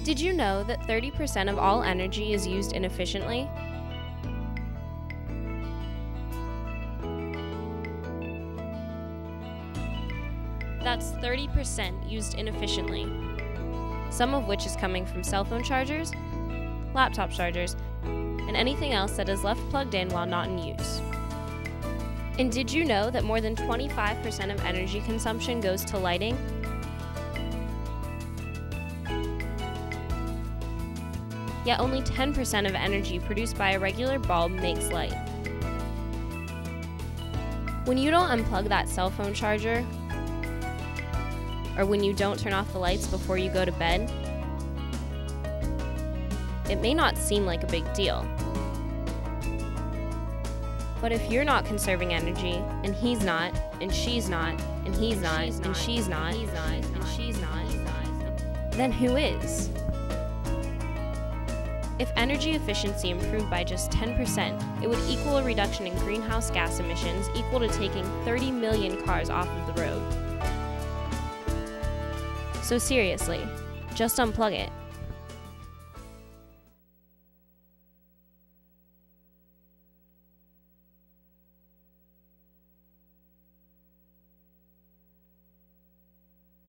Did you know that 30% of all energy is used inefficiently? That's 30% used inefficiently, some of which is coming from cell phone chargers, laptop chargers, and anything else that is left plugged in while not in use. And did you know that more than 25% of energy consumption goes to lighting? Yet only 10% of energy produced by a regular bulb makes light. When you don't unplug that cell phone charger, or when you don't turn off the lights before you go to bed, it may not seem like a big deal. But if you're not conserving energy, and he's not, and she's not, and he's not, and she's not, and she's not, then who is? If energy efficiency improved by just 10%, it would equal a reduction in greenhouse gas emissions equal to taking 30 million cars off of the road. So seriously, just unplug it.